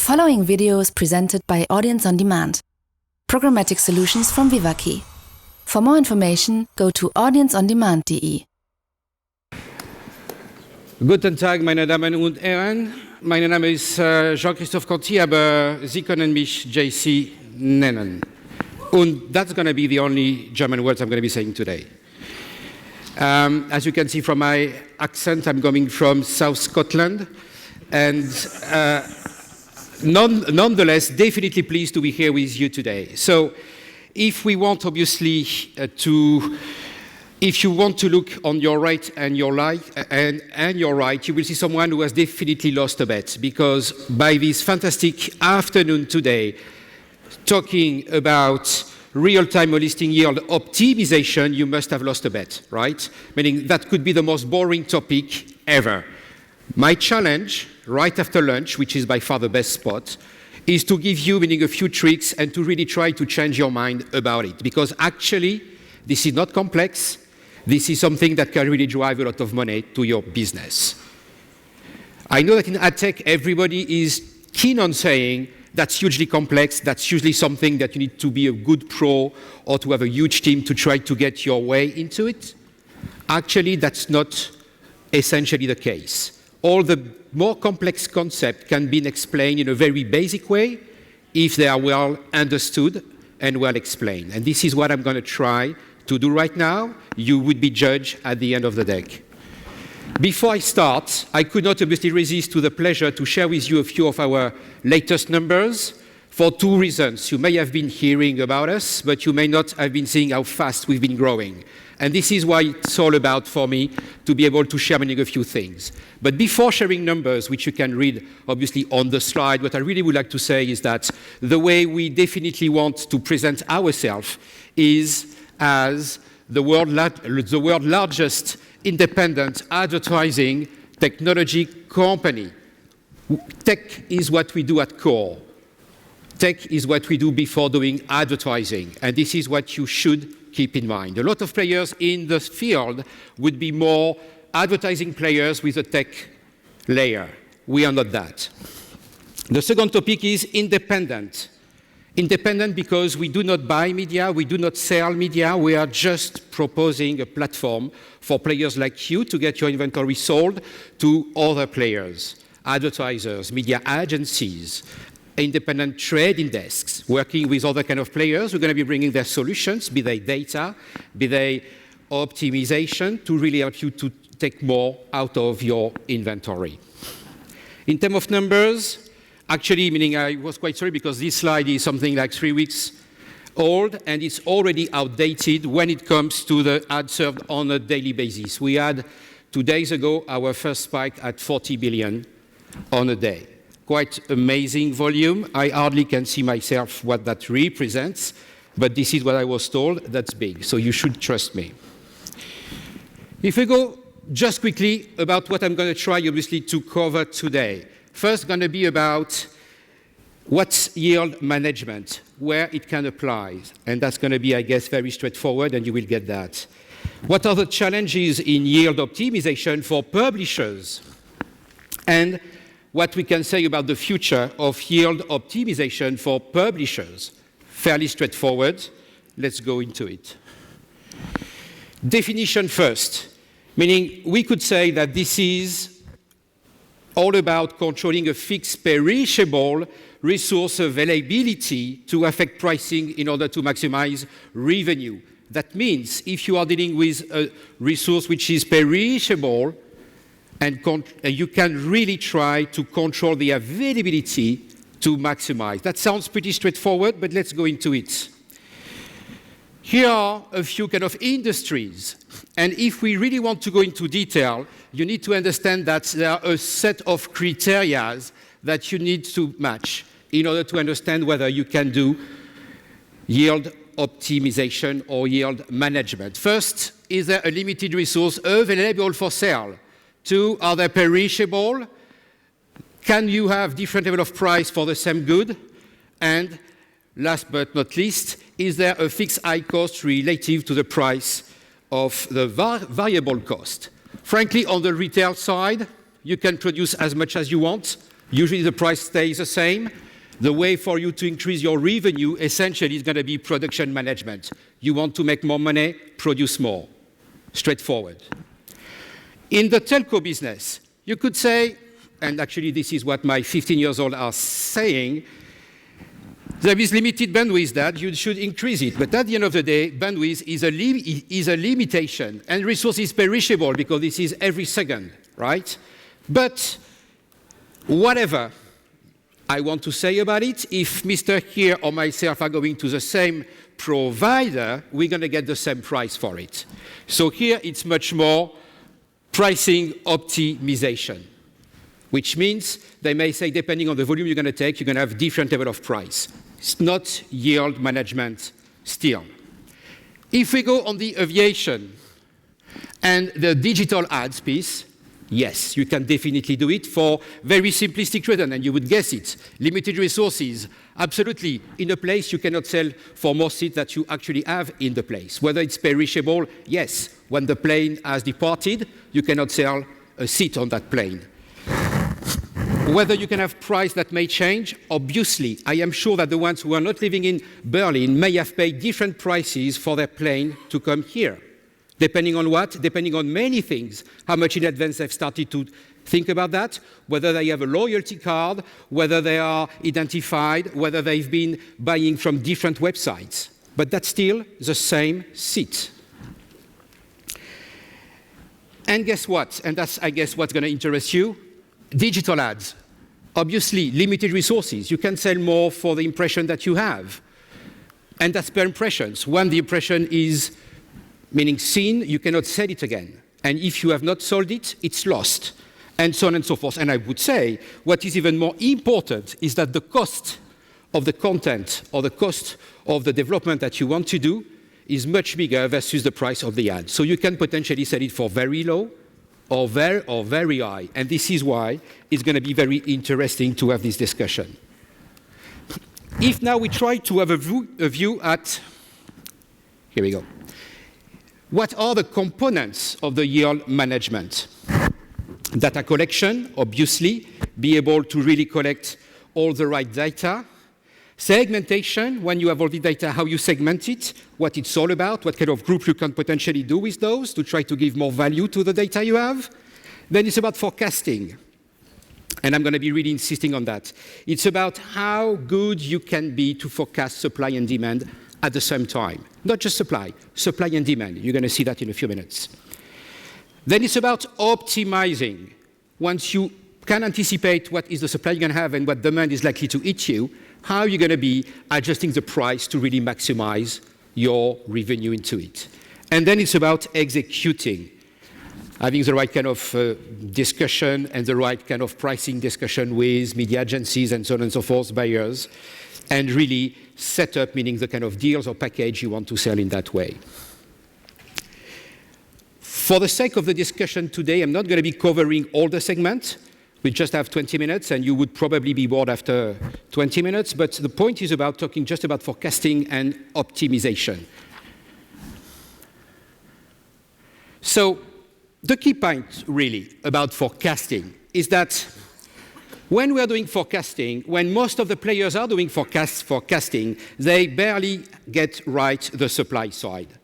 The following video is presented by Audience on Demand, programmatic solutions from Vivaki. For more information, go to audienceondemand.de. Guten Tag, meine Damen und Herren. Mein Name ist Jean-Christophe Conti, aber Sie können mich JC nennen. Und that's going to be the only German words I'm going to be saying today. As you can see from my accent, I'm coming from South Scotland. And nonetheless, definitely pleased to be here with you today. So if we want, obviously, if you want to look on your right and your your right, you will see someone who has definitely lost a bet, because by this fantastic afternoon today, talking about real-time listing yield optimization, you must have lost a bet, right? Meaning that could be the most boring topic ever. My challenge, right after lunch, which is by far the best spot, is to give you, meaning, a few tricks and to really try to change your mind about it. Because actually, this is not complex. This is something that can really drive a lot of money to your business. I know that in ad tech, everybody is keen on saying that's hugely complex, that's usually something that you need to be a good pro or to have a huge team to try to get your way into it. Actually, that's not essentially the case. All the more complex concepts can be explained in a very basic way if they are well understood and well explained. And this is what I'm going to try to do right now. You would be judged at the end of the deck. Before I start, I could not obviously resist to the pleasure to share with you a few of our latest numbers for two reasons. You may have been hearing about us, but you may not have been seeing how fast we've been growing. And this is why it's all about for me to be able to share a few things. But before sharing numbers, which you can read obviously on the slide, what I really would like to say is that the way we definitely want to present ourselves is as the world's largest independent advertising technology company. Tech is what we do at core. Tech is what we do before doing advertising. And this is what you should keep in mind. A lot of players in the field would be more advertising players with a tech layer. We are not that. The second topic is independent. Independent because we do not buy media, we do not sell media, we are just proposing a platform for players like you to get your inventory sold to other players, advertisers, media agencies, independent trading desks, working with other kind of players who are going to be bringing their solutions, be they data, be they optimization, to really help you to take more out of your inventory. In terms of numbers, actually, meaning I was quite sorry because this slide is something like 3 weeks old and it's already outdated when it comes to the ads served on a daily basis. We had 2 days ago our first spike at 40 billion on a day. Quite amazing volume. I hardly can see myself what that represents, but this is what I was told. That's big, so you should trust me. If we go just quickly about what I'm going to try, obviously, to cover today. First, going to be about what's yield management, where it can apply, and that's going to be, I guess, very straightforward, and you will get that. What are the challenges in yield optimization for publishers? And what we can say about the future of yield optimization for publishers. Fairly straightforward. Let's go into it. Definition first, meaning we could say that this is all about controlling a fixed perishable resource availability to affect pricing in order to maximize revenue. That means if you are dealing with a resource which is perishable, and you can really try to control the availability to maximize. That sounds pretty straightforward, but let's go into it. Here are a few kind of industries. And if we really want to go into detail, you need to understand that there are a set of criteria that you need to match in order to understand whether you can do yield optimization or yield management. First, is there a limited resource available for sale? 2, are they perishable? Can you have different level of price for the same good? And last but not least, is there a fixed high cost relative to the price of the variable cost? Frankly, on the retail side, you can produce as much as you want. Usually the price stays the same. The way for you to increase your revenue essentially is going to be production management. You want to make more money, produce more. Straightforward. In the telco business, you could say, and actually this is what my 15-year-olds are saying, there is limited bandwidth that you should increase it. But at the end of the day, bandwidth is a limitation, and resource is perishable because this is every second, right? But whatever I want to say about it, if Mr. here or myself are going to the same provider, we're going to get the same price for it. So here it's much more pricing optimization, which means they may say, depending on the volume you're going to take, you're going to have different level of price. It's not yield management still. If we go on the aviation and the digital ads piece, yes, you can definitely do it for very simplistic reason, and you would guess it. Limited resources, absolutely. In a place, you cannot sell for more seats that you actually have in the place. Whether it's perishable, yes. When the plane has departed, you cannot sell a seat on that plane. Whether you can have price that may change, obviously, I am sure that the ones who are not living in Berlin may have paid different prices for their plane to come here. Depending on what? Depending on many things. How much in advance they've started to think about that, whether they have a loyalty card, whether they are identified, whether they've been buying from different websites. But that's still the same seat. And guess what? And that's, I guess, what's going to interest you. Digital ads. Obviously, limited resources. You can sell more for the impression that you have. And that's per impressions. When the impression is meaning seen, you cannot sell it again. And if you have not sold it, it's lost, and so on and so forth. And I would say what is even more important is that the cost of the content or the cost of the development that you want to do is much bigger versus the price of the ad. So you can potentially sell it for very low or very high. And this is why it's going to be very interesting to have this discussion. If now we try to have a view at, here we go. What are the components of the yield management? Data collection, obviously, be able to really collect all the right data. Segmentation, when you have all the data, how you segment it, what it's all about, what kind of group you can potentially do with those to try to give more value to the data you have. Then it's about forecasting. And I'm going to be really insisting on that. It's about how good you can be to forecast supply and demand at the same time. Not just supply and demand. You're going to see that in a few minutes. Then it's about optimizing. Once you can anticipate what is the supply you're going to have and what demand is likely to hit you, how are you going to be adjusting the price to really maximize your revenue into it? And then it's about executing, having the right kind of discussion and the right kind of pricing discussion with media agencies and so on and so forth, buyers, and really set up, meaning the kind of deals or package you want to sell in that way. For the sake of the discussion today, I'm not going to be covering all the segments. We just have 20 minutes, and you would probably be bored after 20 minutes. But the point is about talking just about forecasting and optimization. So the key point, really, about forecasting is that when we are doing forecasting, when most of the players are doing forecasting, they barely get right the supply side.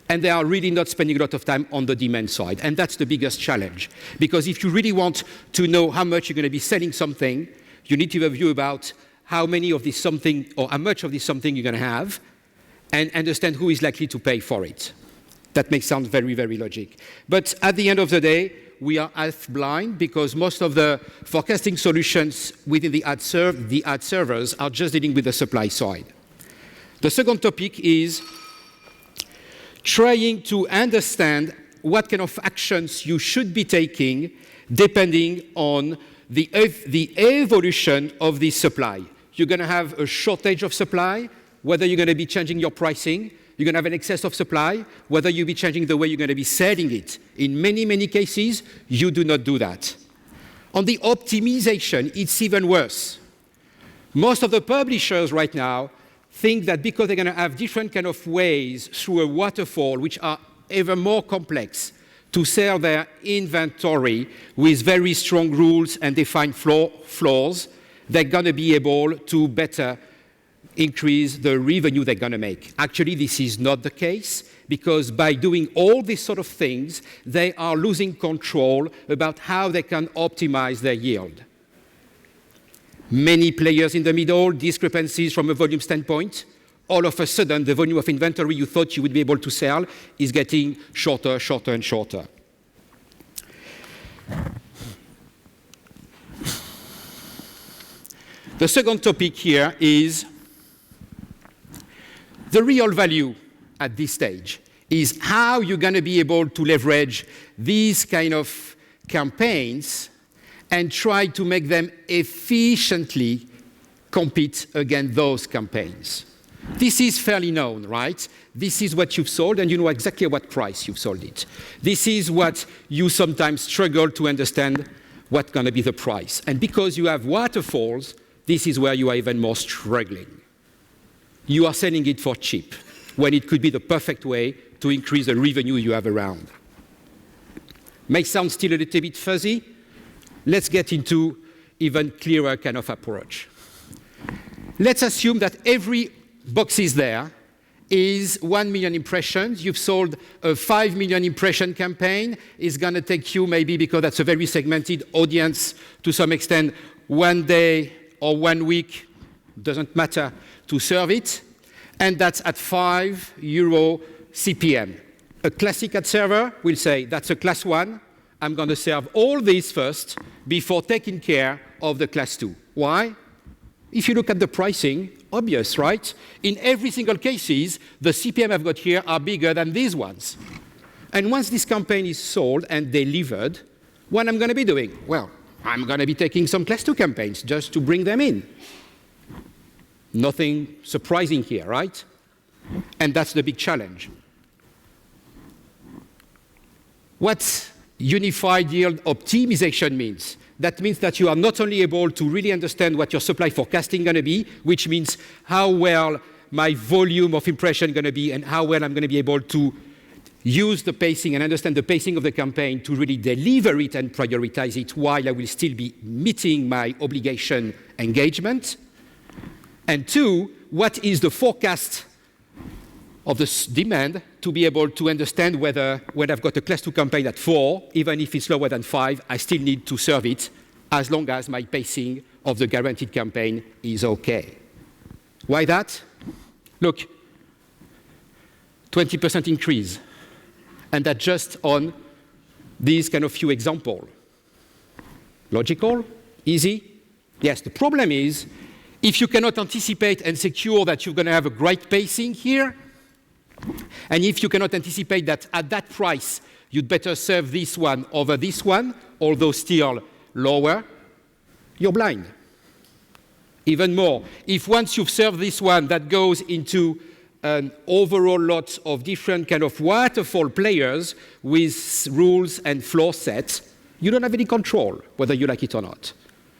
And they are really not spending a lot of time on the demand side. And that's the biggest challenge. Because if you really want to know how much you're going to be selling something, you need to have a view about how many of this something or how much of this something you're going to have and understand who is likely to pay for it. That may sound very, very logic. But at the end of the day, we are half blind because most of the forecasting solutions within the ad servers are just dealing with the supply side. The second topic is trying to understand what kind of actions you should be taking depending on the evolution of the supply. You're going to have a shortage of supply, whether you're going to be changing your pricing. You're going to have an excess of supply, whether you'll be changing the way you're going to be selling it. In many, many cases, you do not do that. On the optimization, it's even worse. Most of the publishers right now think that because they're going to have different kind of ways through a waterfall, which are ever more complex, to sell their inventory with very strong rules and defined floors, they're going to be able to better increase the revenue they're going to make. Actually, this is not the case, because by doing all these sort of things, they are losing control about how they can optimize their yield. Many players in the middle, discrepancies from a volume standpoint. All of a sudden, the volume of inventory you thought you would be able to sell is getting shorter, shorter, and shorter. The second topic here is the real value at this stage is how you're going to be able to leverage these kind of campaigns and try to make them efficiently compete against those campaigns. This is fairly known, right? This is what you've sold, and you know exactly at what price you've sold it. This is what you sometimes struggle to understand what's going to be the price. And because you have waterfalls, this is where you are even more struggling. You are selling it for cheap, when it could be the perfect way to increase the revenue you have around. May sound still a little bit fuzzy. Let's get into even clearer kind of approach. Let's assume that every box is there is 1 million impressions. You've sold a 5 million impression campaign. It's going to take you, maybe because that's a very segmented audience, to some extent, 1 day or 1 week, doesn't matter, to serve it. And that's at €5 CPM. A classic ad server will say, that's a class 1. I'm going to serve all these first before taking care of the class 2. Why? If you look at the pricing, obvious, right? In every single cases, the CPM I've got here are bigger than these ones. And once this campaign is sold and delivered, what I'm going to be doing? Well, I'm going to be taking some class 2 campaigns just to bring them in. Nothing surprising here, right? And that's the big challenge. What unified yield optimization means? That means that you are not only able to really understand what your supply forecasting is going to be, which means how well my volume of impression is going to be and how well I'm going to be able to use the pacing and understand the pacing of the campaign to really deliver it and prioritize it while I will still be meeting my obligation engagement. And 2, what is the forecast of the demand to be able to understand whether when I've got a class 2 campaign at 4, even if it's lower than 5, I still need to serve it as long as my pacing of the guaranteed campaign is okay. Why that? Look, 20% increase. And that's just on these kind of few examples. Logical? Easy? Yes, the problem is, if you cannot anticipate and secure that you're going to have a great pacing here, and if you cannot anticipate that at that price, you'd better serve this one over this one, although still lower, you're blind. Even more, if once you've served this one that goes into an overall lot of different kind of waterfall players with rules and floor sets, you don't have any control whether you like it or not.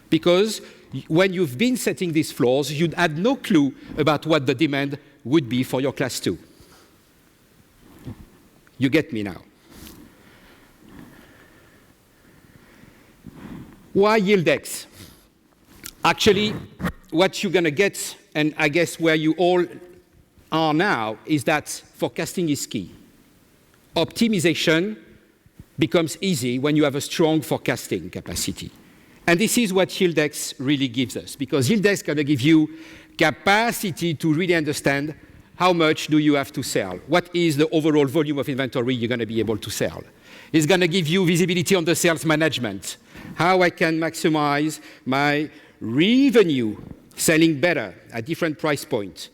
Because when you've been setting these floors, you'd had no clue about what the demand would be for your class 2. You get me now. Why YieldX? Actually, what you're going to get, and I guess where you all are now, is that forecasting is key. Optimization becomes easy when you have a strong forecasting capacity. And this is what YieldX really gives us, because YieldX is going to give you capacity to really understand how much do you have to sell? What is the overall volume of inventory you're going to be able to sell? It's going to give you visibility on the sales management, how I can maximize my revenue, selling better at different price points.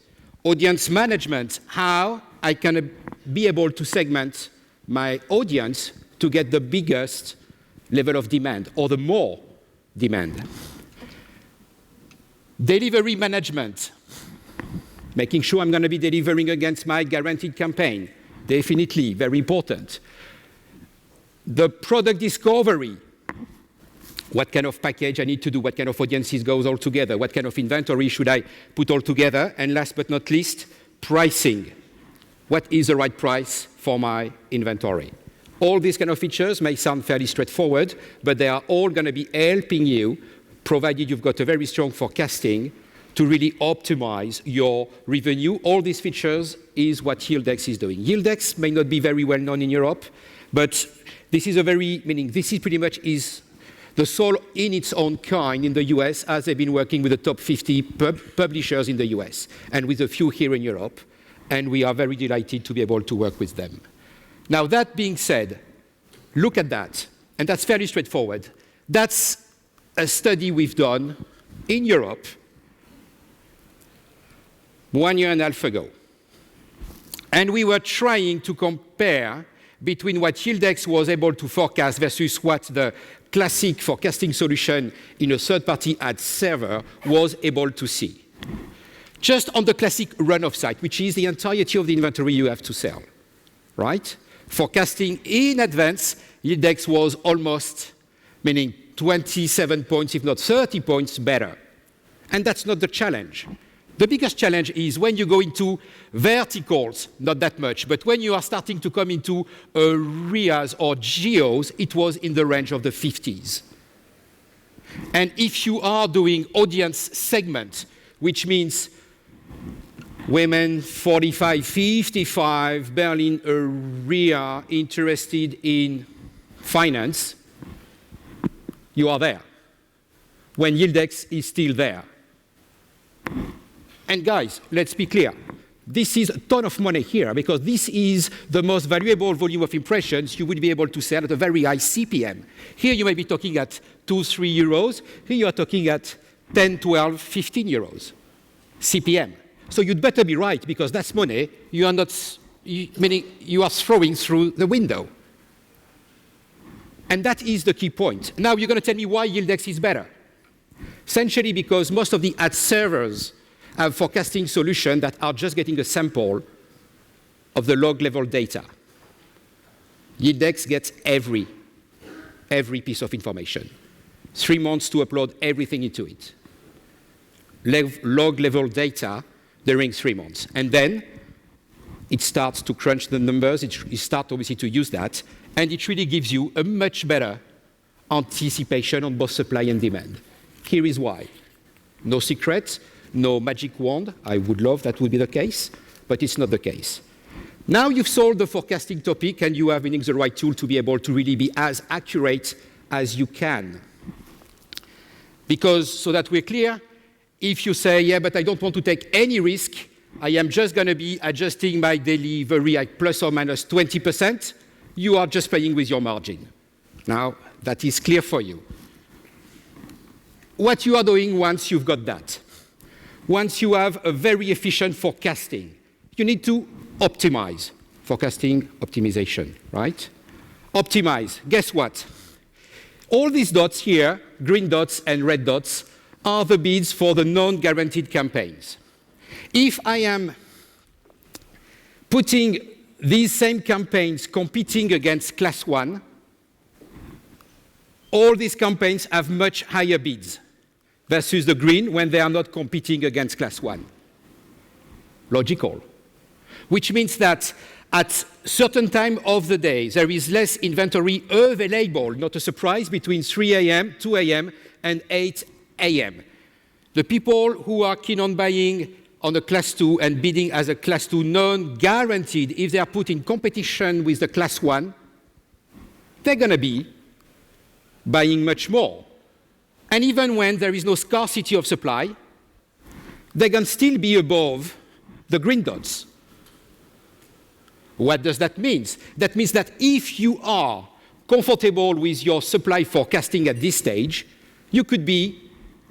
Audience management, how I can be able to segment my audience to get the biggest level of demand or the more demand. Delivery management, making sure I'm going to be delivering against my guaranteed campaign. Definitely, very important. The product discovery, what kind of package I need to do, what kind of audiences goes all together, what kind of inventory should I put all together, and last but not least, pricing. What is the right price for my inventory? All these kind of features may sound fairly straightforward, but they are all going to be helping you, provided you've got a very strong forecasting, to really optimize your revenue. All these features is what Yieldex is doing. Yieldex may not be very well known in Europe, but this is this is pretty much the sole in its own kind in the US, as they've been working with the top 50 publishers in the US and with a few here in Europe, and we are very delighted to be able to work with them. Now, that being said, look at that, and that's fairly straightforward. That's a study we've done in Europe 1.5 years ago. And we were trying to compare between what Yieldex was able to forecast versus what the classic forecasting solution in a third-party ad server was able to see. Just on the classic run-off site, which is the entirety of the inventory you have to sell, right? Forecasting in advance, Yieldex was almost, meaning 27 points, if not 30 points better. And that's not the challenge. The biggest challenge is when you go into verticals, not that much, but when you are starting to come into areas or geos, it was in the range of the 50s. And if you are doing audience segment, which means women 45, 55, Berlin area interested in finance, you are there, when Yieldex is still there. And guys, let's be clear. This is a ton of money here because this is the most valuable volume of impressions you would be able to sell at a very high CPM. Here you may be talking at 2, 3 euros. Here you are talking at 10, 12, 15 euros CPM. So you'd better be right because that's money you are not, meaning you are throwing through the window. And that is the key point. Now you're going to tell me why Yieldex is better. Essentially because most of the ad servers have forecasting solutions that are just getting a sample of the log-level data. Yieldex gets every piece of information. 3 months to upload everything into it. Log-level data during 3 months. And then it starts to crunch the numbers. It starts obviously to use that. And it really gives you a much better anticipation on both supply and demand. Here is why. No secret. No magic wand. I would love that would be the case, but it's not the case. Now you've solved the forecasting topic and you have the right tool to be able to really be as accurate as you can. Because, so that we're clear, if you say, yeah, but I don't want to take any risk, I am just going to be adjusting my delivery at plus or minus 20%, you are just playing with your margin. Now, that is clear for you. What you are doing once you've got that, once you have a very efficient forecasting, you need to optimize. Forecasting optimization, right? Optimize. Guess what? All these dots here, green dots and red dots, are the bids for the non-guaranteed campaigns. If I am putting these same campaigns competing against class 1, all these campaigns have much higher bids versus the green when they are not competing against class 1. Logical. Which means that at certain time of the day, there is less inventory available, not a surprise, between 3 a.m., 2 a.m., and 8 a.m. The people who are keen on buying on a class 2 and bidding as a class 2 non-guaranteed, if they are put in competition with the class 1, they're going to be buying much more. And even when there is no scarcity of supply, they can still be above the green dots. What does that mean? That means that if you are comfortable with your supply forecasting at this stage, you could be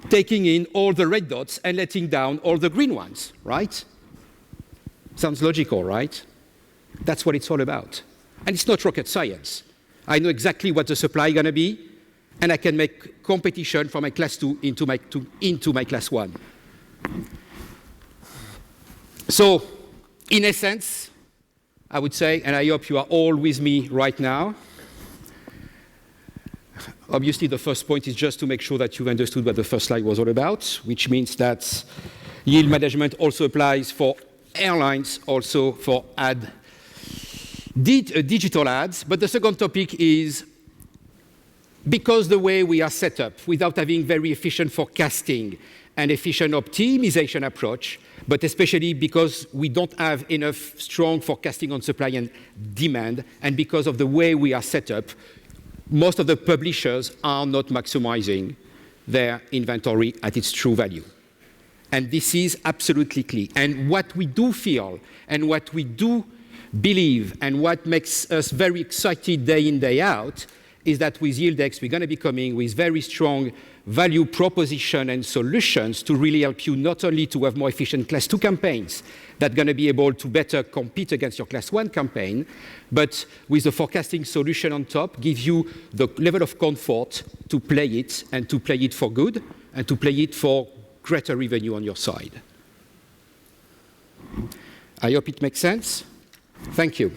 taking in all the red dots and letting down all the green ones, right? Sounds logical, right? That's what it's all about. And it's not rocket science. I know exactly what the supply is going to be, and I can make competition from my class 2 into my class 1. So, in essence, I would say, and I hope you are all with me right now, obviously the first point is just to make sure that you've understood what the first slide was all about, which means that yield management also applies for airlines, also for ad digital ads. But the second topic is because the way we are set up, without having very efficient forecasting and efficient optimization approach, but especially because we don't have enough strong forecasting on supply and demand, and because of the way we are set up, most of the publishers are not maximizing their inventory at its true value. And this is absolutely key. And what we do feel, and what we do believe, and what makes us very excited day in, day out, is that with YieldX, we're going to be coming with very strong value proposition and solutions to really help you not only to have more efficient Class 2 campaigns that are going to be able to better compete against your Class 1 campaign, but with the forecasting solution on top, give you the level of comfort to play it, and to play it for good, and to play it for greater revenue on your side. I hope it makes sense. Thank you.